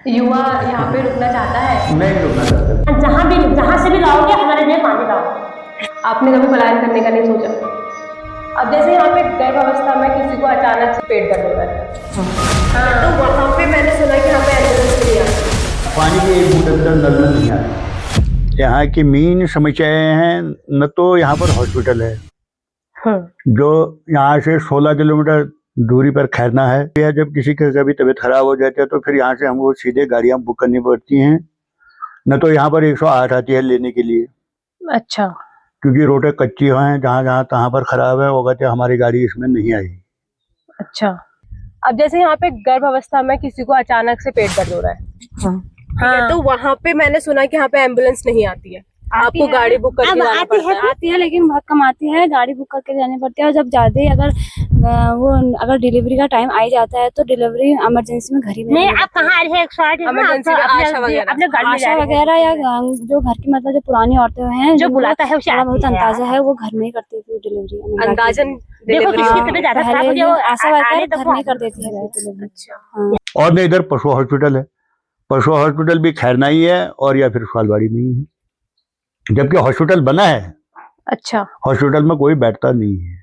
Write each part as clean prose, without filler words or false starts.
युवा यहाँ पे रुकना चाहता है? नहीं रुकना चाहता। जहाँ से भी लाओगे हमारे लिए पानी लाओ। आपने कभी पलायन करने का नहीं सोचा? अब जैसे यहाँ पे गर्भावस्था में किसी को अचानक से पेट दर्द हो रहा है, हाँ, तो वहाँ पे मैंने सुना कि यहाँ पे एम्बुलेंस नहीं आती, पानी की एक बूंद अंदर नल में नहीं आती। यहाँ की मेन समस्याएं हैं, न तो यहाँ पर हॉस्पिटल है, जो यहाँ से 16 किलोमीटर दूरी पर खैरना है, या जब किसी की कभी तबीयत खराब हो जाती है तो फिर यहाँ से हमको सीधे गाड़ियाँ बुक करनी पड़ती हैं, न तो यहाँ पर 108 आती है लेने के लिए। अच्छा, क्योंकि रोडें कच्ची हैं, जहाँ जहाँ तहाँ पर खराब है, वो कहते हैं हमारी गाड़ी इसमें नहीं आई। अच्छा। अब जैसे यहाँ पे गर्भावस्था में किसी को अचानक से पेट दर्द हो रहा है, हाँ, तो वहाँ पे मैंने सुना कि यहाँ पे एम्बुलेंस नहीं आती है, आपको गाड़ी बुक करके जाना पड़ता है। आती है लेकिन बहुत कम आती है, गाड़ी बुक करके जानी पड़ती है। और जब ज्यादा अगर डिलीवरी का टाइम आ जाता है तो डिलीवरी इमरजेंसी में घर ही नहीं। आप कहाँ आ रहे हैं? 108 इमरजेंसी में आशा वगैरह या जो घर की मतलब जो पुरानी औरतें हैं जो बुलाता है उसे बहुत अंदाजा है, वो घर में ही करती थी डिलीवरी। अंदाजन देखो किसी की तबीयत ज्यादा खराब हो गया, आशा वर्कर घर में कर देती है डिलीवरी। और नहीं, इधर पशु हॉस्पिटल है, पशु हॉस्पिटल भी खैरना ही है और या फिर सालबाड़ी में ही है, जबकि हॉस्पिटल बना है। अच्छा, हॉस्पिटल में कोई बैठता नहीं है।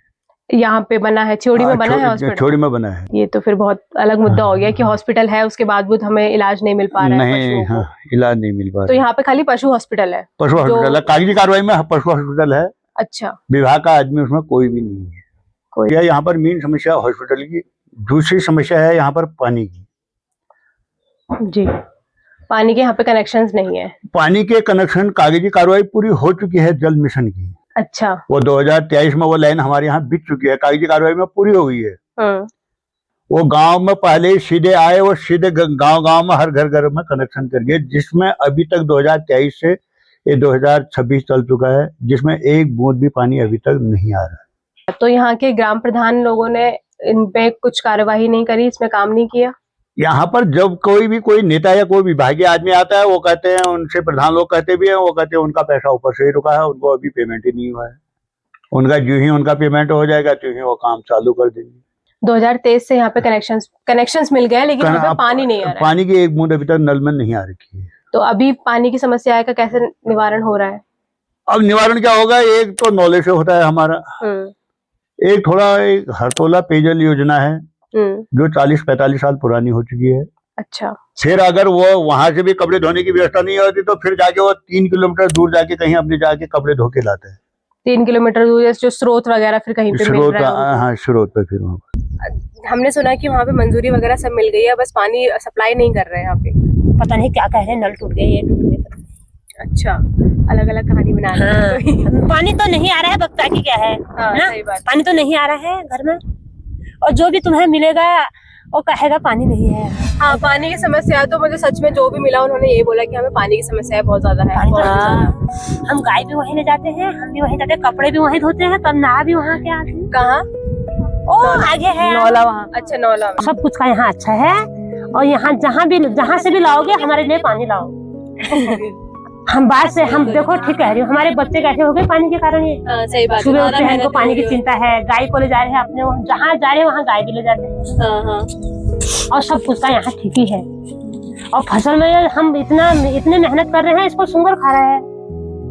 यहाँ पे बना है, छियोड़ी में बना है हॉस्पिटल? छियोड़ी में बना है। ये तो फिर बहुत अलग मुद्दा हो गया कि हॉस्पिटल है, उसके बाद हमें इलाज नहीं मिल पा रहा है नहीं, पशुओं को। हाँ, इलाज नहीं मिल पा रहा। तो यहाँ पे खाली पशु हॉस्पिटल है? पशु हॉस्पिटल है, कागजी कार्रवाई में पशु हॉस्पिटल है। अच्छा, विभाग का आदमी उसमें कोई भी नहीं है। कोई यहाँ पर मेन समस्या हॉस्पिटल की, दूसरी समस्या है यहाँ पर पानी की। जी, पानी के यहाँ पे कनेक्शंस नहीं है? पानी के कनेक्शन, कागजी कार्रवाई पूरी हो चुकी है जल मिशन की। अच्छा, वो 2023 में वो लाइन हमारे यहाँ बिक चुकी है, कागजी कार्रवाई में पूरी हो गई है। वो गांव में पहले ही सीधे आए, वो सीधे गांव में हर घर में कनेक्शन कर गए, जिसमें अभी तक 2023 से ये 2026 चल चुका है, जिसमें एक बूंद भी पानी अभी तक नहीं आ रहा है। तो यहाँ के ग्राम प्रधान लोगों ने इन पे कुछ कार्यवाही नहीं करी, इसमें काम नहीं किया? यहाँ पर जब कोई नेता या कोई विभागीय आदमी आता है, वो कहते हैं, उनसे प्रधान लोग कहते भी हैं, वो कहते हैं उनका पैसा ऊपर से ही रुका है, उनको अभी पेमेंट ही नहीं हुआ है। उनका जो ही उनका पेमेंट हो जाएगा तो ही वो काम चालू कर देंगे। 2023 से यहाँ पे कनेक्शंस मिल गए, लेकिन यहाँ पे पानी नहीं आ रहा है। पानी की एक बूंद अभी तक नल में नहीं आ रखी है। तो अभी पानी की समस्या का कैसे निवारण हो रहा है? अब निवारण क्या होगा? एक तो नॉलेज से होता है हमारा, एक हरतोला पेयजल योजना है जो 40-45 साल पुरानी हो चुकी है। अच्छा, फिर अगर वो वहां से भी कपड़े धोने की व्यवस्था नहीं होती तो फिर जाके वो 3 किलोमीटर दूर जाके कहीं अपने जाके कपड़े धो के लाते हैं। 3 किलोमीटर दूर जो स्रोत वगैरह फिर कहीं पे मिल रहा है? हाँ, स्रोत पे फिर वहाँ हमने सुना कि वहाँ पे मंजूरी वगैरह सब मिल गई है, बस पानी सप्लाई नहीं कर रहे हैं यहाँ पे। पता नहीं क्या कह रहे हैं, नल टूट गए, ये टूट गए। अच्छा, अलग अलग कहानी बना रहे हैं। पानी तो नहीं आ रहा है, बकता की क्या है ना? सही बात। पानी तो नहीं आ रहा है घर में, और जो भी तुम्हें मिलेगा वो कहेगा पानी नहीं है। हाँ, पानी की समस्या तो मुझे सच में जो भी मिला उन्होंने ये बोला कि हमें पानी की समस्या बहुत ज्यादा है। हम गाय भी वहीं ले जाते हैं, हम भी वहीं जाते हैं, कपड़े भी वहीं धोते हैं, तब नहा भी वहाँ के आते हैं। कहाँ? ओ आगे है नौला वहाँ। अच्छा, नौला। सब कुछ का यहाँ अच्छा है, और यहाँ जहाँ से भी लाओगे हमारे लिए पानी लाओ। हम बात से हम देखो ठीक कह रही हूँ, हमारे बच्चे कैसे हो गए पानी के कारण। ये सही बात। सुबह उठते हैं, इनको पानी की चिंता है, गाय को ले जा रहे हैं अपने, जहाँ जा रहे हैं वहाँ गाय भी ले जाते हैं। और सब कुछ का यहाँ ठीक ही है, और फसल में हम इतने मेहनत कर रहे हैं, इसको सुंगर खा रहा है।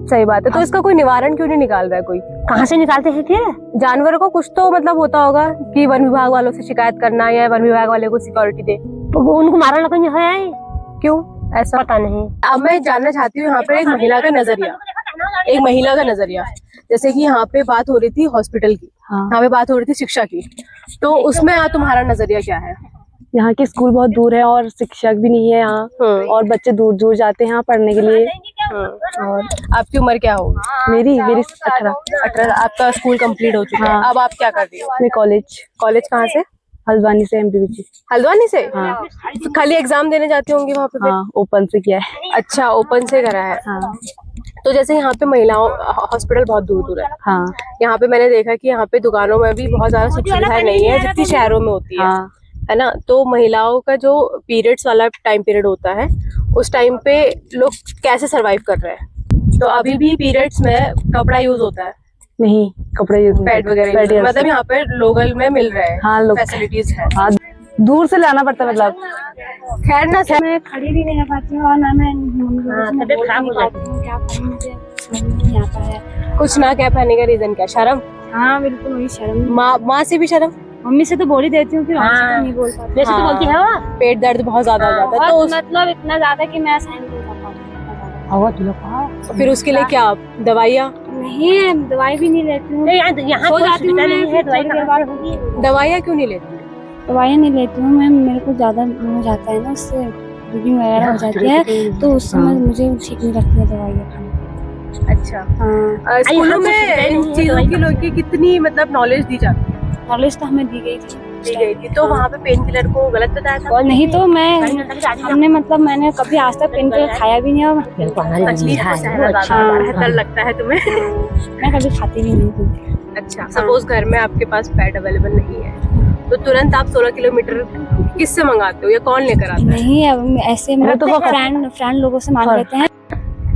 सही बात है। तो इसका कोई निवारण क्यों नहीं निकाल रहा है कोई? कहाँ से निकालते हैं फिर? जानवरों को कुछ तो मतलब होता होगा कि वन विभाग वालों से शिकायत करना या वन विभाग वाले को सिक्योरिटी दे, तो उनको मारना कहीं है? क्यों ऐसा? पता नहीं। अब मैं जानना चाहती हूँ यहाँ पे एक महिला का नजरिया, जैसे कि यहाँ पे बात हो रही थी हॉस्पिटल की, यहाँ पे बात हो रही थी शिक्षा की, तो उसमें तुम्हारा नजरिया क्या है? यहाँ के स्कूल बहुत दूर है और शिक्षक भी नहीं है यहाँ, और बच्चे दूर दूर जाते हैं यहाँ पढ़ने के लिए। और आपकी उम्र क्या होगी? मेरी 18। आपका स्कूल कंप्लीट हो चुका है, अब आप क्या कर रही हो? मैं कॉलेज कहाँ से? हल्द्वानी से, MPBG। हल्द्वानी से? हाँ। तो खाली एग्जाम देने जाती होंगी वहाँ पे? हाँ, ओपन से किया है। अच्छा, ओपन से करा है। हाँ। तो जैसे यहाँ पे महिलाओं हॉस्पिटल बहुत दूर दूर है, हाँ। यहाँ पे मैंने देखा कि यहाँ पे दुकानों में भी बहुत ज्यादा सुख सुविधाएं नहीं है जितनी शहरों में होती है। हाँ। है ना? तो महिलाओं का जो पीरियड्स वाला टाइम पीरियड होता है, उस टाइम पे लोग कैसे सरवाइव कर रहे हैं? तो अभी भी पीरियड्स में कपड़ा यूज होता है? नहीं, कपड़े यूज पैड वगैरह मतलब यहाँ पे लोकल में मिल रहे हैं? हाँ, फैसिलिटीज है? हाँ। दूर से लाना पड़ता है, मतलब खैर ना सर, मैं खड़ी भी नहीं रह पाती हूँ और ना मैं मम्मी लोगों से तबीयत बोल खराब नहीं हो पाती हूँ क्या करूँ, मुझे समझ में नहीं आता है। कुछ ना कह पाने का रीजन क्या? शर्म? हाँ बिल्कुल, वही शर्म। माँ से भी शर्म? मम्मी से तो बोल ही देती हूँ, फिर मम्मी से हाँ। तो नहीं बोल पाती। वैसे तो बोलती है वो। पेट दर्द बहुत ज्यादा हो जाता है तो बहुत मतलब इतना ज्यादा कि मैं सहन नहीं कर पाती। फिर उसके लिए क्या? दवाइयाँ? नहीं, दवाई भी नहीं लेती हूँ। यहाँ सो कोई जाती हूँ सुविधा मैं, नहीं है, फिर दवाई थोड़ी कहाँ देर बाद से होगी? दवाइयाँ क्यों नहीं लेती? दवाइयाँ नहीं लेती हूँ मैं, मेरे को ज्यादा हो जाता है ना, उससे ब्लीडिंग वगैरह हो जाती है, तो उस समय मुझे ठीक नहीं लगती है दवाइयाँ खाना। अच्छा। हाँ, स्कूलों में इन चीजों की लोग की कितनी मतलब नॉलेज दी जाती है? नॉलेज तो हमें दी गई थी। तो वहाँ पे पेन किलर को गलत बताया था? और नहीं तो हमने मतलब मैंने कभी आज तक पेन किलर खाया भी नहीं, और तकलीफ को सहना ज्यादा बेहतर लगता है तुम्हें? मैं कभी खाती भी नहीं थी। अच्छा, सपोज घर में आपके पास बेड अवेलेबल नहीं है तो तुरंत आप 16 किलोमीटर किससे मंगाते हो या कौन लेकर आता है? नहीं, अब ऐसे मतलब फ्रेंड लोगों से मांग लेते हैं।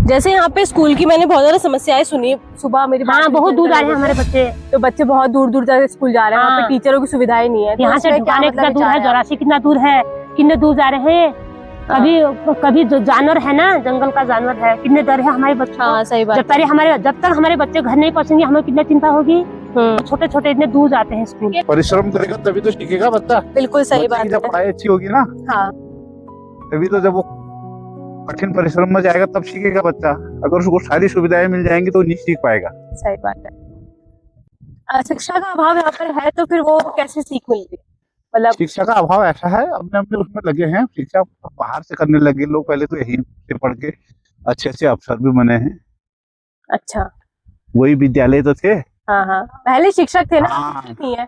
जैसे यहाँ पे स्कूल की मैंने बहुत ज्यादा समस्याएं सुनी। सुबह मेरी हाँ, बहुत दूर जा रहे हैं हमारे बच्चे, तो बच्चे बहुत दूर दूर तक स्कूल जा रहे हैं। वहाँ पे टीचरों की सुविधाएं नहीं है। तो यहाँ से उसमें क्या ढुकाने मतलब कितना दूर है, विचार जोरासी कितना दूर है, कितने दूर जा रहे हैं। कभी जो जानवर है ना, जंगल का जानवर है, कितने डर है हमारे बच्चों को। हाँ सही बात। जब तक हमारे बच्चे घर नहीं पहुँचेंगे, हमें कितना चिंता होगी। छोटे छोटे इतने दूर जाते हैं स्कूल। परिश्रम करेगा तभी तो सीखेगा बच्चा। बिल्कुल सही बात बच्चे की जब है। पढ़ाई अच्छी होगी ना, हाँ तभी तो जब वो कठिन परिश्रम में जाएगा तब सीखेगा बच्चा। अगर उसको सारी सुविधाएं मिल जाएंगी तो नहीं सीख पाएगा। सही बात है। शिक्षा का अभाव यहाँ पर है तो फिर वो कैसे सीख मिलती है? मतलब शिक्षा का अभाव ऐसा है, अपने अपने उसमें लगे हैं, शिक्षा बाहर से करने लगे लोग। पहले तो यहीं से पढ़ के अच्छे अच्छे अफसर भी बने हैं। अच्छा। वही विद्यालय तो थे। हाँ हाँ, पहले शिक्षक थे ना। हाँ। नहीं है,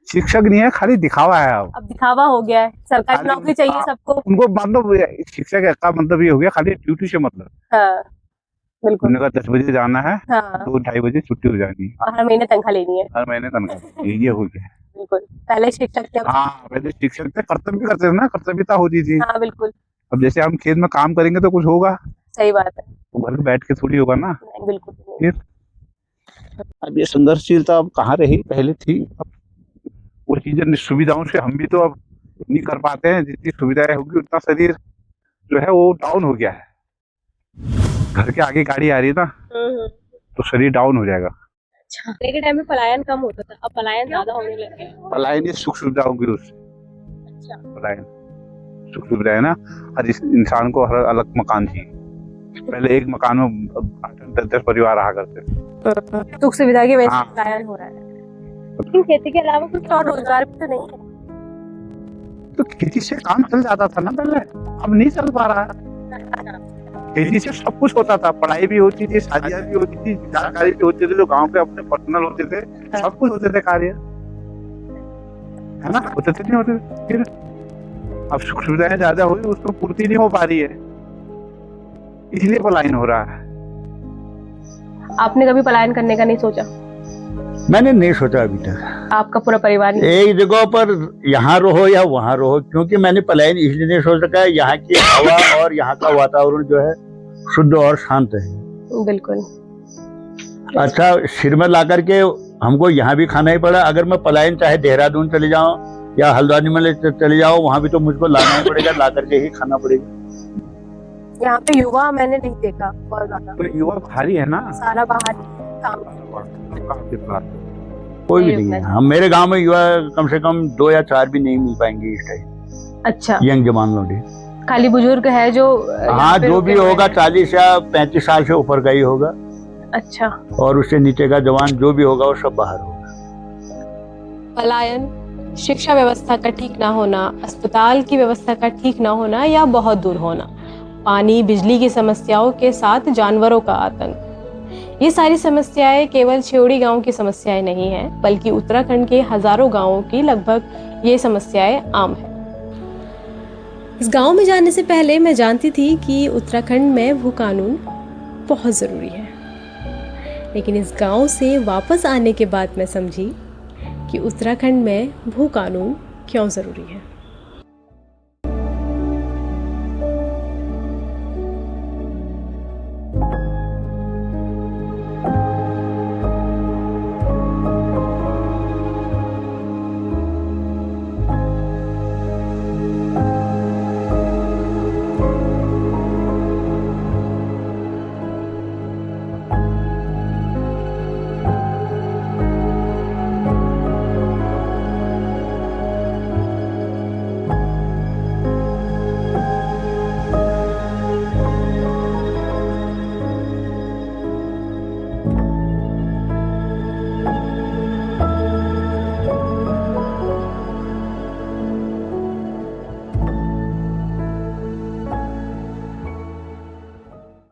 शिक्षक नहीं है, खाली दिखावा है। अब दिखावा हो गया है। सरकारी खाली नौकरी चाहिए सबको। उनको मतलब शिक्षक का मतलब ये हो गया, खाली ड्यूटी से मतलब। हाँ बिल्कुल। उन्होंने कहा 10 बजे जाना है, हाँ, 2-2:30 बजे छुट्टी हो जानी है, और हर महीने तनख्वाह लेनी है। हर महीने तनख्वाह। ये हो गया। बिल्कुल, पहले शिक्षक थे। हाँ, पहले शिक्षक थे, कर्तव्य भी करते थे ना, कर्तव्यता होती थी। हाँ बिल्कुल अब जैसे हम खेत में काम करेंगे तो कुछ होगा, सही बात है। तो घर में बैठ के थोड़ी होगा ना। नहीं, बिल्कुल नहीं। अब ये संघर्षशीलता अब कहाँ रही, पहले थी। अब वो चीजें सुविधाओं से हम भी तो अब नहीं कर पाते हैं। जितनी सुविधाएं होगी उतना शरीर जो है वो डाउन हो गया है। घर के आगे गाड़ी आ रही है ना, तो शरीर डाउन हो जाएगा। अच्छा, पहले के टाइम में पलायन कम होता था, अब पलायन ज्यादा होने लगे। पलायन ये सुख सुविधाओं की उससे। अच्छा। पलायन सुख सुविधा है ना, हर इंसान को हर अलग मकान चाहिए। पहले एक मकान में 8-10 परिवार रहा करते थे। सुख सुविधा की वजह से हाँ। पलायन हो रहा है। लेकिन खेती के अलावा कुछ और रोजगार भी तो नहीं है। तो खेती से काम चल जाता था ना पहले, अब नहीं चल पा रहा है। खेती से सब कुछ होता था, पढ़ाई भी होती थी, शादियां भी होती थी, जानकारी भी होती थी, जो गांव के अपने पर्सनल होते थे, सब कुछ होते थे कार्य, है ना, होते थे नहीं होते थे। फिर अब सुख सुविधाएं ज्यादा हुई, उसमें पूर्ति नहीं हो पा रही है, इसलिए पलायन हो रहा है। आपने कभी पलायन करने का नहीं सोचा? मैंने नहीं सोचा अभी तक। आपका पूरा परिवार नहीं? एक जगह पर यहाँ रहो या वहाँ रहो, क्योंकि मैंने पलायन इसलिए नहीं सोच रखा है, यहाँ की हवा और यहाँ का वातावरण जो है शुद्ध और शांत है। बिल्कुल। अच्छा, सिर में ला करके हमको यहाँ भी खाना ही पड़ा। अगर मैं पलायन चाहे देहरादून चले जाऊँ या हल्द्वानी में चले जाओ, वहाँ भी तो मुझको लाना ही पड़ेगा, ला करके ही खाना पड़ेगा। यहाँ पे युवा मैंने नहीं देखा बहुत ज्यादा। तो युवा भारी है ना, सारा बाहर काम। कोई भी नहीं है। हम मेरे गांव में युवा कम से कम 2 या 4 भी नहीं मिल पाएंगे इस टाइम। अच्छा, यंग जवान लोग। खाली बुजुर्ग है जो हाँ, जो भी होगा 40 या 35 साल से ऊपर का ही होगा। अच्छा। और उससे नीचे का जवान जो भी होगा वो सब बाहर होगा। पलायन, शिक्षा व्यवस्था का ठीक ना होना, अस्पताल की व्यवस्था का ठीक ना होना या बहुत दूर होना, पानी बिजली की समस्याओं के साथ जानवरों का आतंक, ये सारी समस्याएं केवल छेवड़ी गांव की समस्याएं नहीं हैं, बल्कि उत्तराखंड के हजारों गांवों की लगभग ये समस्याएं आम है। इस गांव में जाने से पहले मैं जानती थी कि उत्तराखंड में भू कानून बहुत ज़रूरी है, लेकिन इस गांव से वापस आने के बाद मैं समझी कि उत्तराखंड में भू कानून क्यों ज़रूरी है।